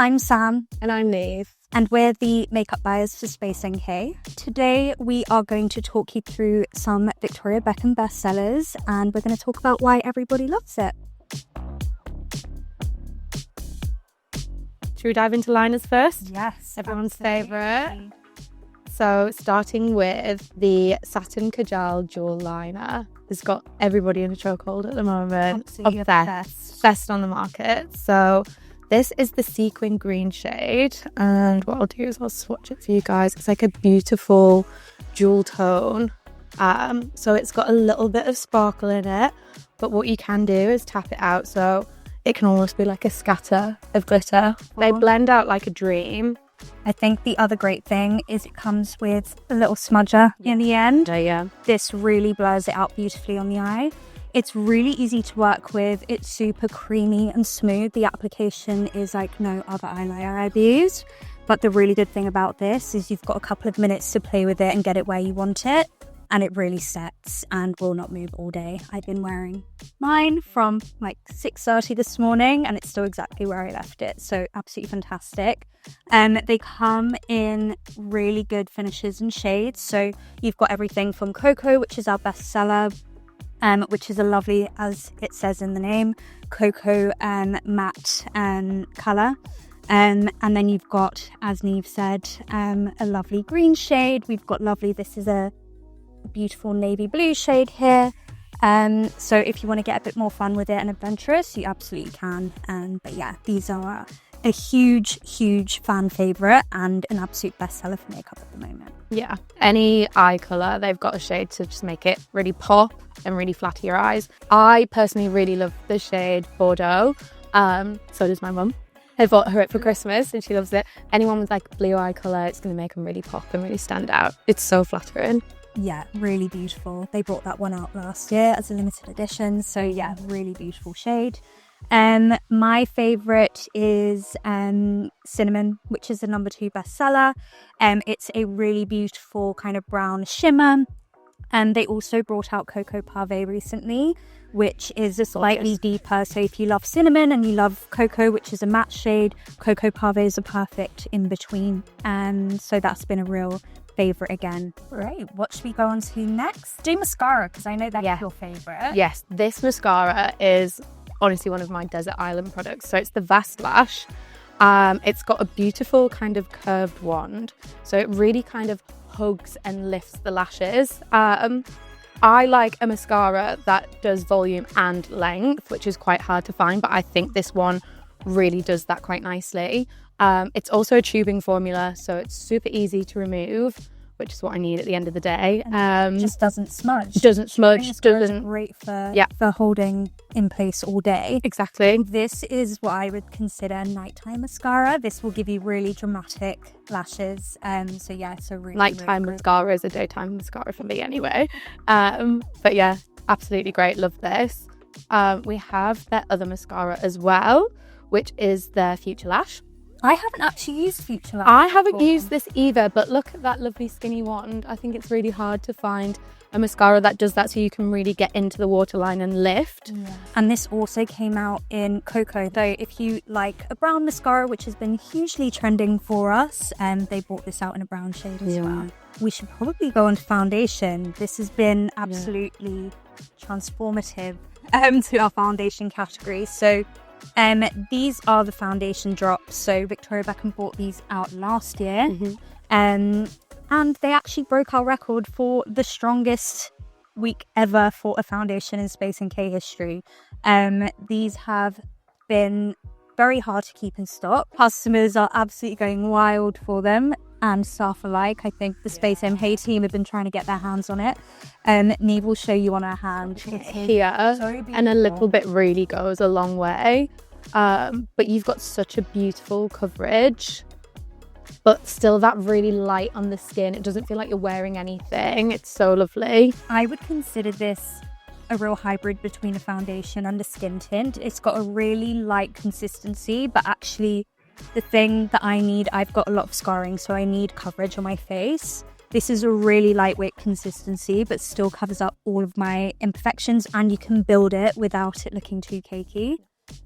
I'm Sam. And I'm Niamh. And we're the makeup buyers for Space NK. Today we are going to talk you through some Victoria Beckham bestsellers, and we're going to talk about why everybody loves it. Should we dive into liners first? Yes. Everyone's favourite. So starting with the Satin Kajal Jewel Liner. It's got everybody in a chokehold at the moment. Absolutely obsessed. Best on the market. So this is the sequin green shade, and what I'll do is I'll swatch it for you guys. It's like a beautiful jewel tone. So it's got a little bit of sparkle in it, but what you can do is tap it out so it can almost be like a scatter of glitter. They blend out like a dream. I think the other great thing is it comes with a little smudger in the end. Yeah. This really blurs it out beautifully on the eye. It's really easy to work with. It's super creamy and smooth. The application is like no other eyeliner I've used. But the really good thing about this is you've got a couple of minutes to play with it and get it where you want it. And it really sets and will not move all day. I've been wearing mine from like 6:30 this morning and it's still exactly where I left it. So absolutely fantastic. They come in really good finishes and shades. So you've got everything from Cocoa, which is our bestseller, which is a lovely, as it says in the name, cocoa matte colour. And then you've got, as Niamh said, a lovely green shade. We've got lovely, this is a beautiful navy blue shade here. So if you want to get a bit more fun with it and adventurous, you absolutely can. But yeah, these are a huge fan favourite and an absolute bestseller for makeup at the moment. Yeah, any eye colour, they've got a shade to just make it really pop and really flatter your eyes. I personally really love the shade Bordeaux. So does my mum. I bought her it for Christmas and she loves it. Anyone with like blue eye colour, it's going to make them really pop and really stand out. It's so flattering. Yeah, really beautiful. They brought that one out last year as a limited edition. So yeah, really beautiful shade. My favourite is Cinnamon, which is the #2 bestseller. It's a really beautiful kind of brown shimmer. And they also brought out Cocoa Pave recently, which is a slightly deeper. So if you love cinnamon and you love cocoa, which is a matte shade, Cocoa Pave is a perfect in between. So that's been a real favourite again. Right, what should we go on to next? Do mascara, because I know that's your favourite. Yes, this mascara is honestly one of my desert island products. So it's the Vast Lash. It's got a beautiful kind of curved wand, so it really kind of hugs and lifts the lashes. I like a mascara that does volume and length, which is quite hard to find, but I think this one really does that quite nicely. It's also a tubing formula, so it's super easy to remove, which is what I need at the end of the day. It just doesn't smudge. Doesn't Great for holding in place all day. Exactly. This is what I would consider nighttime mascara. This will give you really dramatic lashes. So yeah, it's a really nighttime mascara is a daytime mascara for me anyway. But yeah, absolutely great. Love this. We have their other mascara as well, which is their Future Lash. I haven't actually used Future Lash. I haven't used this either, but look at that lovely skinny wand. I think it's really hard to find a mascara that does that, so you can really get into the waterline and lift. Yeah. And this also came out in Cocoa. So if you like a brown mascara, which has been hugely trending for us, they brought this out in a brown shade as well. We should probably go on to foundation. This has been absolutely transformative to our foundation category. So these are the foundation drops. So Victoria Beckham brought these out last year. And they actually broke our record for the strongest week ever for a foundation in Space NK history. These have been very hard to keep in stock. Customers are absolutely going wild for them, and staff alike. I think the Space MK team have been trying to get their hands on it. Niamh will show you on her hand. Here, and a little bit really goes a long way. But you've got such a beautiful coverage, but still that really light on the skin. It doesn't feel like you're wearing anything. It's so lovely. I would consider this a real hybrid between a foundation and a skin tint. It's got a really light consistency, but actually the thing that I need, I've got a lot of scarring, so I need coverage on my face. This is a really lightweight consistency, but still covers up all of my imperfections, and you can build it without it looking too cakey.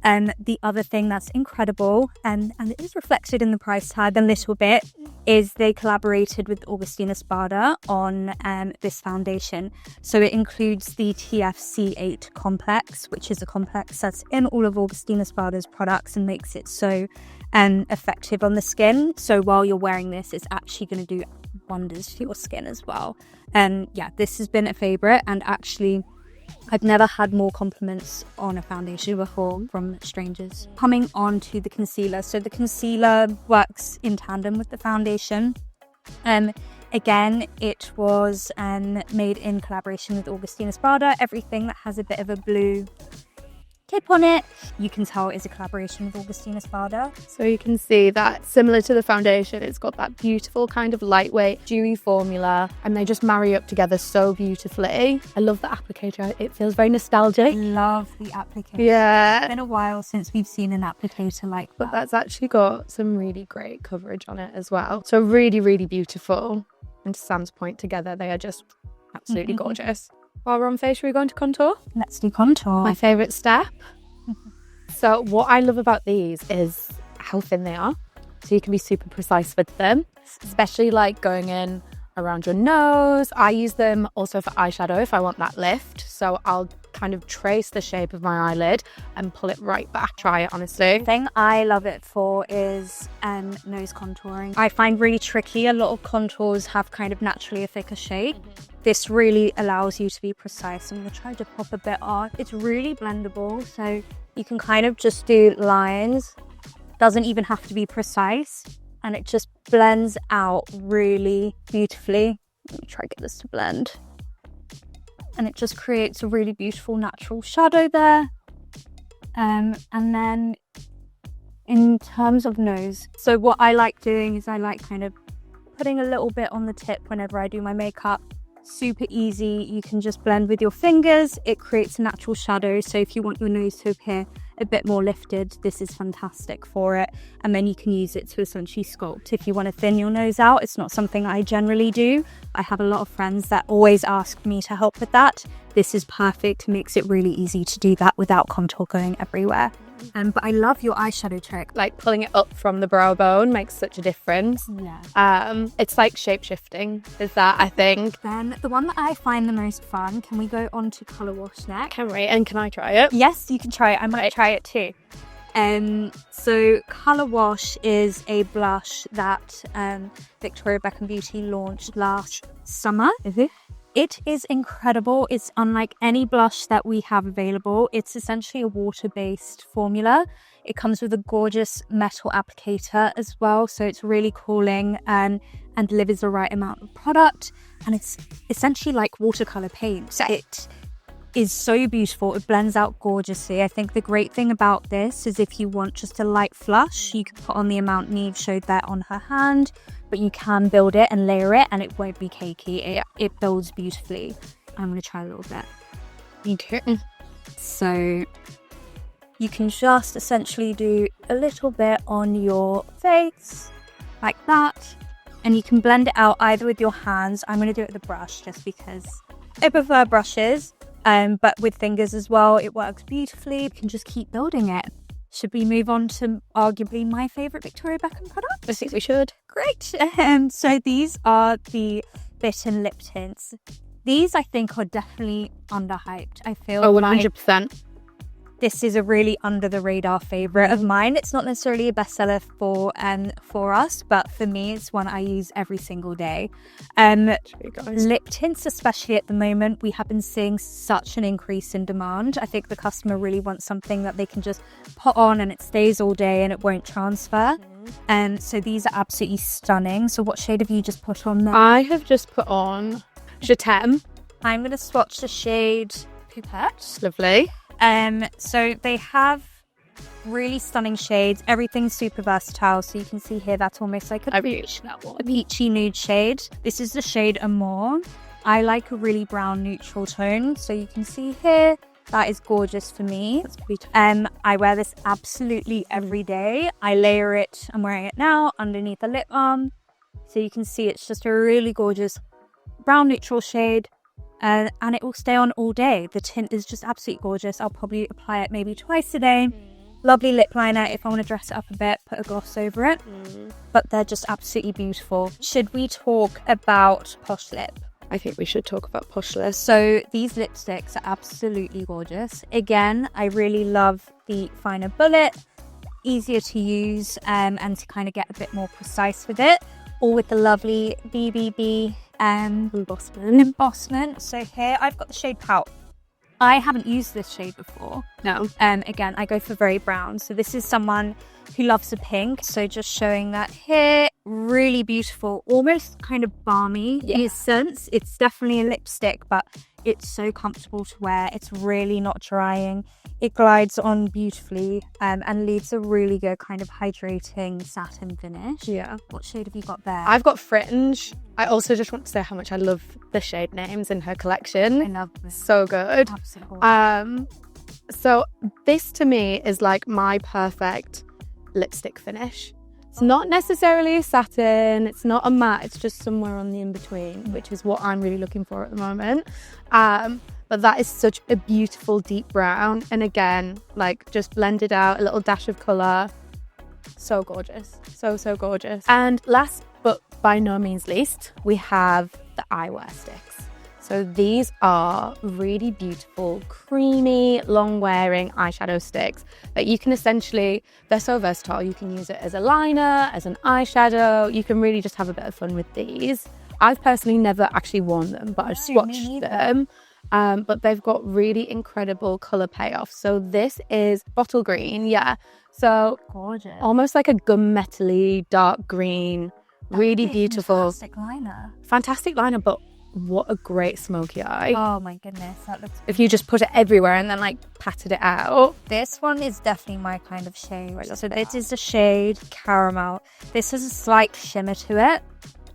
The other thing that's incredible, and it is reflected in the price tag a little bit, is they collaborated with Augustina Spada on this foundation. So it includes the TFC8 complex, which is a complex that's in all of Augustina Spada's products and makes it so effective on the skin. So while you're wearing this, it's actually going to do wonders for your skin as well. Yeah, this has been a favorite, and actually I've never had more compliments on a foundation before from strangers. Coming on to the concealer. So the concealer works in tandem with the foundation. Again, it was made in collaboration with Augustina Spada. Everything that has a bit of a blue tip on it, you can tell is a collaboration with Augustina Spada. So you can see that similar to the foundation, it's got that beautiful kind of lightweight, dewy formula, and they just marry up together so beautifully. I love the applicator. It feels very nostalgic. Love the applicator. Yeah. It's been a while since we've seen an applicator like that. But that's actually got some really great coverage on it as well. So really, really beautiful. And to Sam's point, together, they are just absolutely gorgeous. While we're on face, are we going to contour? Let's do contour. My favourite step. So what I love about these is how thin they are. So you can be super precise with them, especially like going in around your nose. I use them also for eyeshadow if I want that lift. So I'll kind of trace the shape of my eyelid and pull it right back. Try it, honestly. The thing I love it for is nose contouring. I find really tricky. A lot of contours have kind of naturally a thicker shape. This really allows you to be precise. I'm going to try to pop a bit on. It's really blendable, so you can kind of just do lines. Doesn't even have to be precise, and it just blends out really beautifully. Let me try to get this to blend. And it just creates a really beautiful natural shadow there. And then in terms of nose, so what I like doing is I like kind of putting a little bit on the tip whenever I do my makeup. Super easy. You can just blend with your fingers. It creates a natural shadow. So if you want your nose to appear a bit more lifted, this is fantastic for it. And then you can use it to essentially sculpt. If you want to thin your nose out, it's not something I generally do. I have a lot of friends that always ask me to help with that. This is perfect. Makes it really easy to do that without contour going everywhere. But I love your eyeshadow trick. Like pulling it up from the brow bone makes such a difference. Yeah. It's like shape shifting, is that, I think. Then the one that I find the most fun, can we go on to colour wash next? Can we? And can I try it? Yes, you can try it. I might try it too. So Colour Wash is a blush that Victoria Beckham Beauty launched last summer. It is incredible. It's unlike any blush that we have available. It's essentially a water-based formula. It comes with a gorgeous metal applicator as well, so it's really cooling and delivers the right amount of product. And it's essentially like watercolor paint. It is so beautiful. It blends out gorgeously. I think the great thing about this is if you want just a light flush, you can put on the amount Niamh showed there on her hand, but you can build it and layer it and it won't be cakey. It builds beautifully. I'm going to try a little bit. Me too. So you can just essentially do a little bit on your face like that, and you can blend it out either with your hands. I'm going to do it with a brush just because I prefer brushes, but with fingers as well, it works beautifully. You can just keep building it. Should we move on to arguably my favourite Victoria Beckham product? I think we should. Great. So these are the Bitten Lip Tints. These, I think, are definitely underhyped. I feel 100%. This is a really under the radar favourite of mine. It's not necessarily a bestseller for us, but for me, it's one I use every single day. Lip tints, especially at the moment, we have been seeing such an increase in demand. I think the customer really wants something that they can just put on and it stays all day and it won't transfer. So these are absolutely stunning. So what shade have you just put on there? I have just put on Je T'aime. I'm going to swatch the shade Poupette. Lovely. So they have really stunning shades. Everything's super versatile. So you can see here that's almost like a peachy nude shade. This is the shade Amour. I like a really brown neutral tone. So you can see here that is gorgeous for me. That's beautiful. I wear this absolutely every day. I layer it. I'm wearing it now underneath the lip balm. So you can see it's just a really gorgeous brown neutral shade. and it will stay on all day. The tint is just absolutely gorgeous. I'll probably apply it maybe twice a day. Lovely lip liner if I want to dress it up a bit, put a gloss over it. But they're just absolutely beautiful. Should we talk about Posh Lip? I think we should talk about Posh Lip. So these lipsticks are absolutely gorgeous. Again, I really love the finer bullet, easier to use, and to kind of get a bit more precise with it. All with the lovely BBB embossment. So here I've got the shade Pout. I haven't used this shade before. No. Again, I go for very brown. So this is someone who loves a pink. So just showing that here, really beautiful, almost kind of balmy in its sense. It's definitely a lipstick, but it's so comfortable to wear. It's really not drying. It glides on beautifully and leaves a really good kind of hydrating satin finish. Yeah. What shade have you got there? I've got Fringe. I also just want to say how much I love the shade names in her collection. I love this. So good. Absolutely. So this to me is like my perfect lipstick finish. It's not necessarily a satin, it's not a matte, it's just somewhere on the in-between, which is what I'm really looking for at the moment. But that is such a beautiful deep brown, and again, like just blended out, a little dash of colour. So gorgeous, so gorgeous. And last but by no means least, we have the Eyewear sticks. So these are really beautiful, creamy, long-wearing eyeshadow sticks that you can essentially, they're so versatile. You can use it as a liner, as an eyeshadow. You can really just have a bit of fun with these. I've personally never actually worn them, but I've swatched them. But they've got really incredible colour payoff. So this is bottle green, So gorgeous. Almost like a gunmetal-y dark green, really beautiful. Fantastic liner, but what a great smoky eye. Oh my goodness, that looks... If you just put it everywhere and then like patted it out. This one is definitely my kind of shade. So this is the shade Caramel. This has a slight shimmer to it.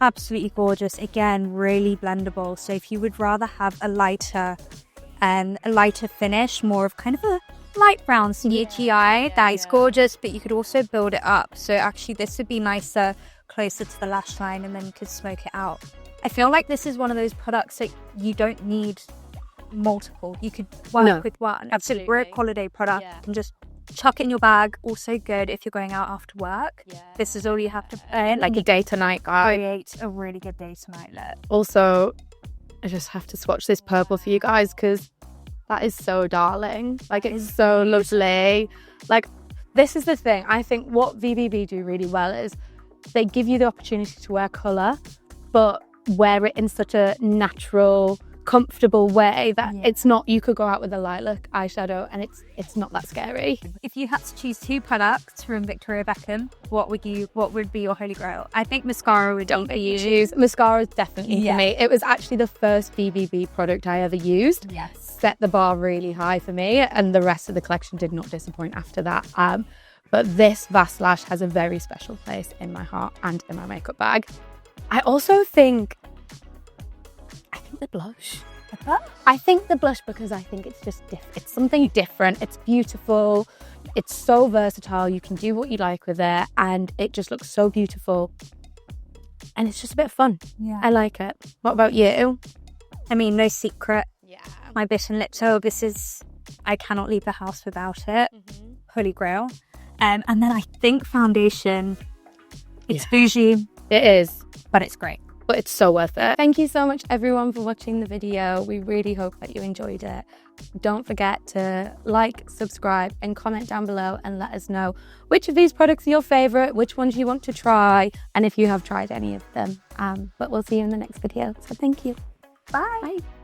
Absolutely gorgeous. Again, really blendable. So if you would rather have a lighter finish, more of kind of a light brown CHE eye, that is gorgeous, but you could also build it up. So actually this would be nicer closer to the lash line, and then you could smoke it out. I feel like this is one of those products that you don't need multiple. You could work with one. Absolutely. We're a holiday product and just chuck it in your bag. Also good if you're going out after work. This is all you have to put in. Like a day to night guy. Create a really good day to night look. Also, I just have to swatch this purple for you guys because that is so darling. Like, it's so lovely. Like, this is the thing. I think what VBB do really well is they give you the opportunity to wear colour, but wear it in such a natural, comfortable way that it's not, you could go out with a lilac eyeshadow and it's not that scary. If you had to choose two products from Victoria Beckham, what would be your holy grail? I think mascara would be for you. Mascara is definitely for me. It was actually the first BBB product I ever used. Set the bar really high for me, and the rest of the collection did not disappoint after that. But this Vast Lash has a very special place in my heart and in my makeup bag. I also think the blush. I think the blush because I think it's just it's something different. It's beautiful. It's so versatile. You can do what you like with it, and it just looks so beautiful. And it's just a bit of fun. I like it. What about you? I mean, no secret. My Bitten Lip Tint. This is, I cannot leave the house without it. Holy grail. And then I think foundation. It's bougie. It is. But it's great. But it's so worth it. Thank you so much everyone for watching the video. We really hope that you enjoyed it. Don't forget to like, subscribe and comment down below and let us know which of these products are your favourite, which ones you want to try, and if you have tried any of them. But we'll see you in the next video. So thank you. Bye. Bye.